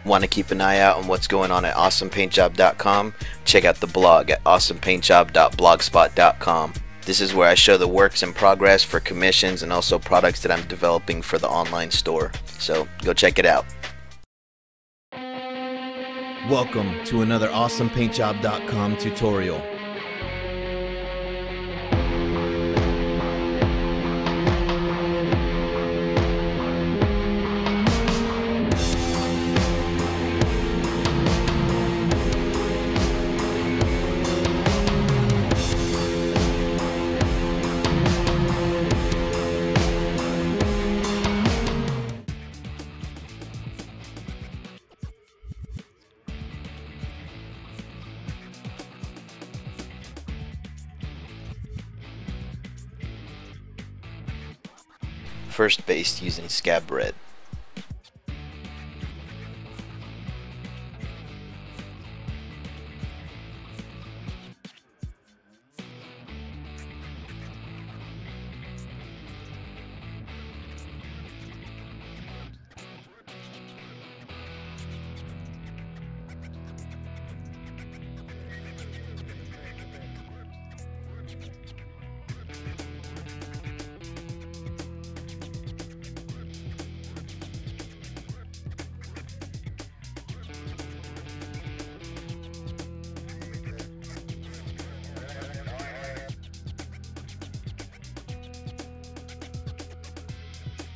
Want to keep an eye out on what's going on at awesomepaintjob.com? Check out the blog at awesomepaintjob.blogspot.com. This is where I show the works in progress for commissions and also products that I'm developing for the online store. So go check it out. Welcome to another awesomepaintjob.com tutorial. First based using Scab red.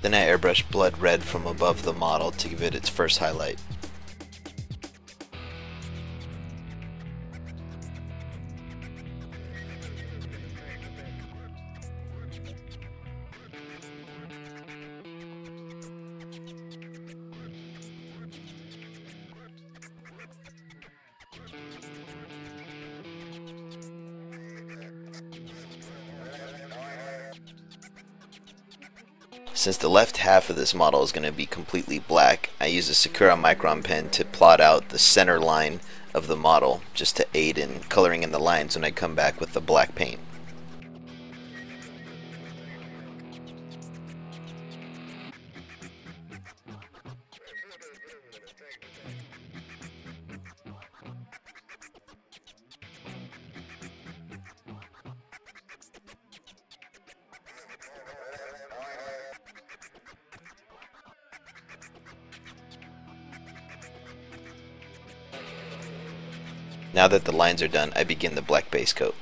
Then I airbrush blood red from above the model to give it its first highlight. Since the left half of this model is going to be completely black, I use a Sakura Micron pen to plot out the center line of the model, just to aid in coloring in the lines when I come back with the black paint. Now that the lines are done, I begin the black base coat.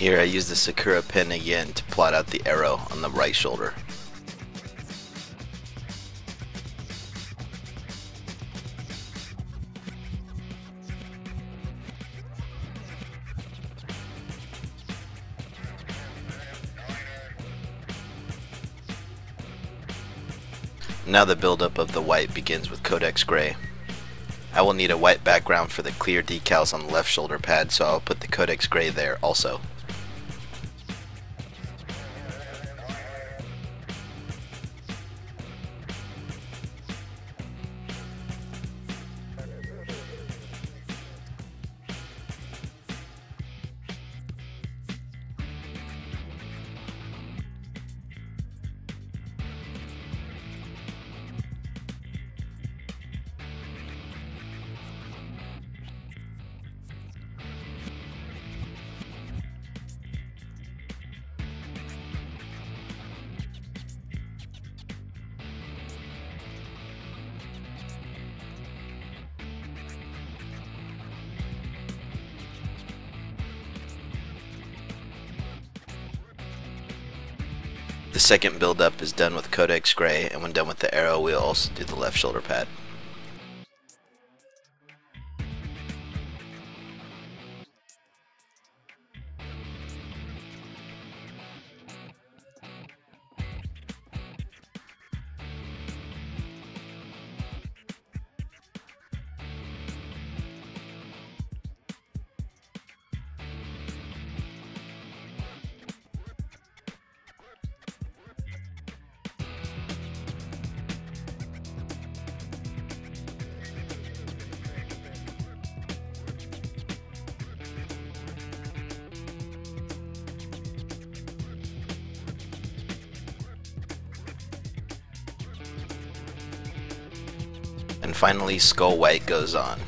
Here I use the Sakura pen again to plot out the arrow on the right shoulder. Now the buildup of the white begins with Codex gray. I will need a white background for the clear decals on the left shoulder pad, so I'll put the Codex gray there also. The second build-up is done with Codex Gray, and when done with the arrow, we'll also do the left shoulder pad. And finally, Skull White goes on.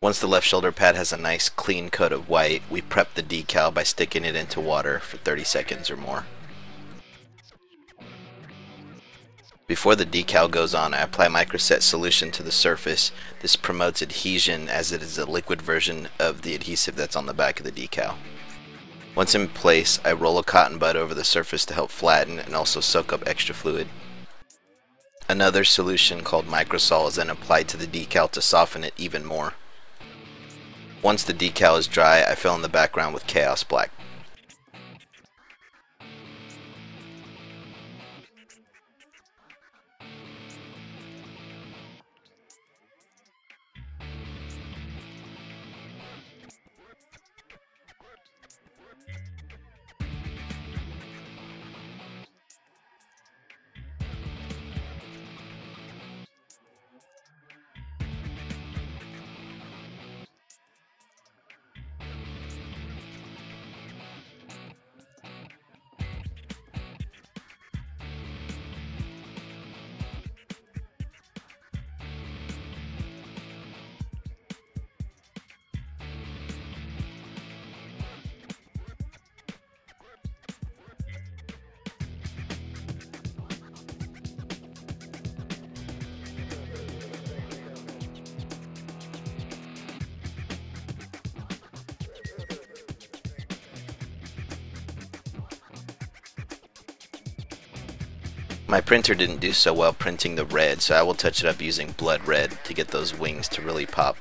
Once the left shoulder pad has a nice clean coat of white, we prep the decal by sticking it into water for 30 seconds or more. Before the decal goes on, I apply microset solution to the surface. This promotes adhesion as it is a liquid version of the adhesive that's on the back of the decal. Once in place, I roll a cotton bud over the surface to help flatten and also soak up extra fluid. Another solution called microsol is then applied to the decal to soften it even more. Once the decal is dry, I fill in the background with Chaos Black. My printer didn't do so well printing the red, so I will touch it up using blood red to get those wings to really pop.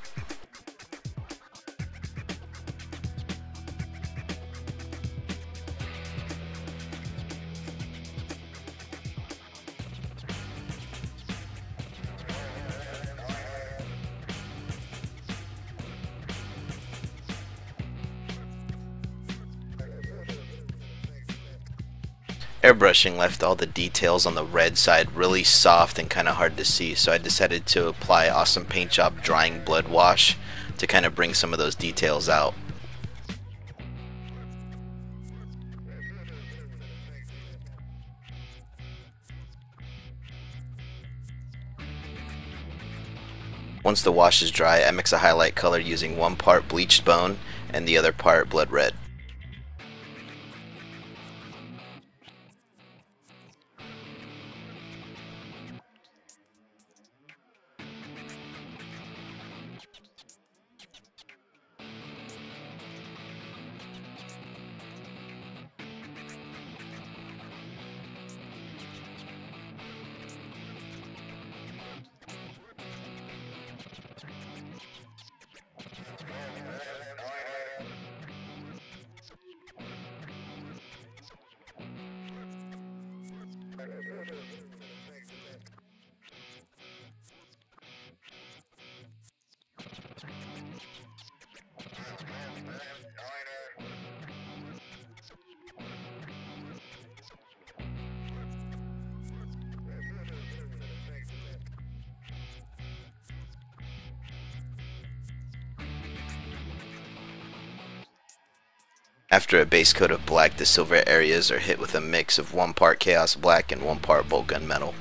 Airbrushing left all the details on the red side really soft and kind of hard to see, so I decided to apply Awesome Paint Job Drying Blood Wash to kind of bring some of those details out. Once the wash is dry, I mix a highlight color using one part Bleached Bone and the other part Blood Red. After a base coat of black, the silver areas are hit with a mix of 1 part Chaos Black and 1 part Boltgun Metal.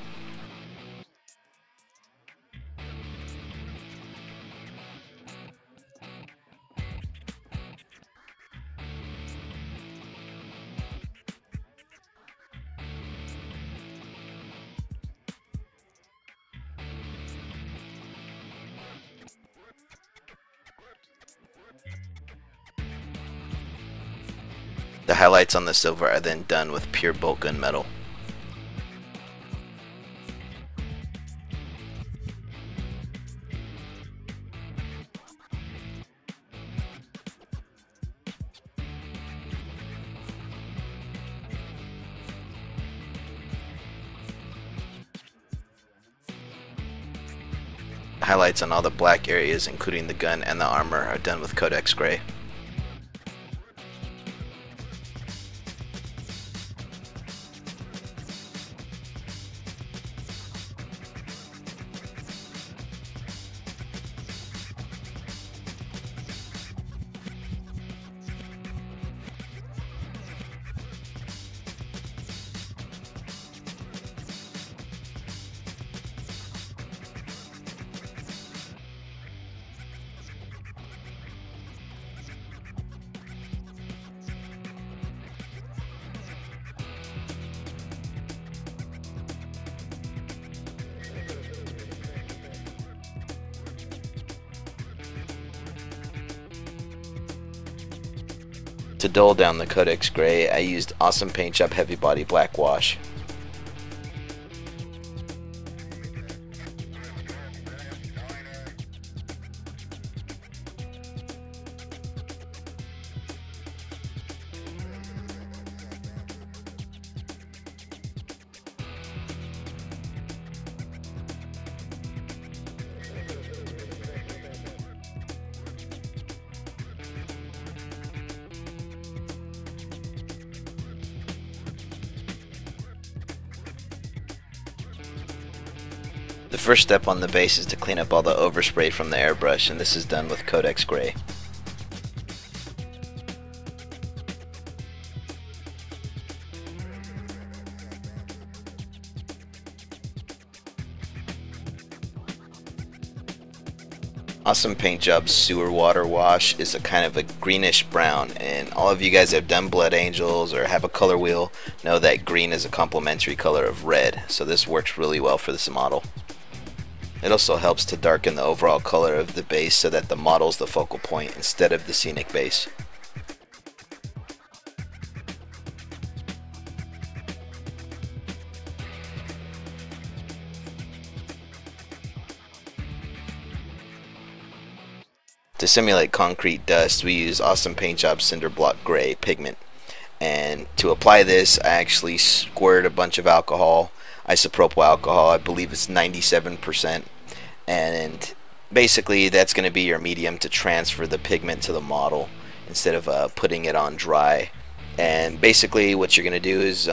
The highlights on the silver are then done with pure Boltgun Metal. Highlights on all the black areas, including the gun and the armor, are done with Codex Gray. To dull down the Codex Gray, I used Awesome Paint Job Heavy Body Black Wash. The first step on the base is to clean up all the overspray from the airbrush, and this is done with Codex Gray. Awesome Paint Job Sewer Water Wash is a kind of a greenish brown, and all of you guys that have done Blood Angels or have a color wheel know that green is a complementary color of red, so this works really well for this model. It also helps to darken the overall color of the base so that the model's the focal point instead of the scenic base. To simulate concrete dust, we use Awesome Paint Job Cinder Block Gray Pigment. And to apply this, I actually squirt a bunch of alcohol, isopropyl alcohol, I believe it's 97%, and basically that's going to be your medium to transfer the pigment to the model instead of putting it on dry. And basically what you're going to do is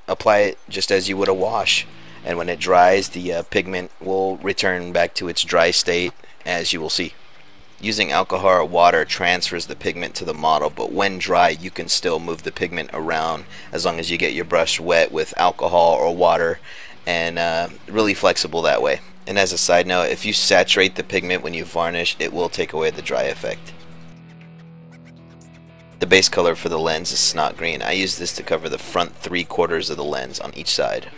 apply it just as you would a wash, and when it dries, the pigment will return back to its dry state, as you will see. Using alcohol or water transfers the pigment to the model, but when dry you can still move the pigment around as long as you get your brush wet with alcohol or water, and really flexible that way. And as a side note, if you saturate the pigment when you varnish, it will take away the dry effect. The base color for the lens is Snot Green. I use this to cover the front 3/4 of the lens on each side.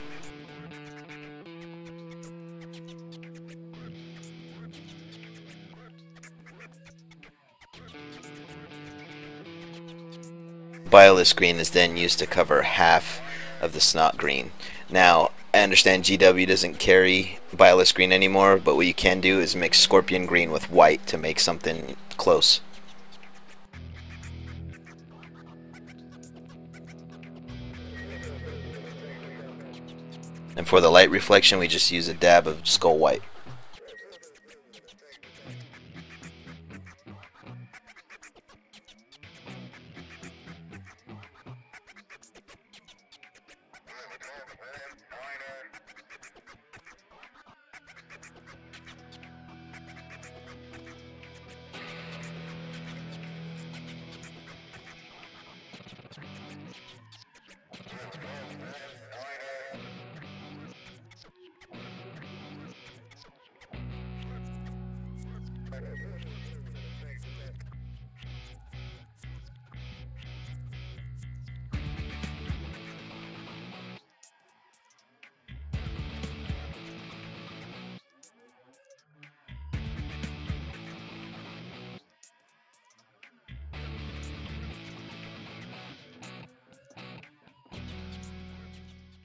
Bilious green is then used to cover half of the Snot Green. Now, I understand GW doesn't carry Bilious green anymore, but what you can do is mix Scorpion green with white to make something close. And for the light reflection, we just use a dab of Skull White.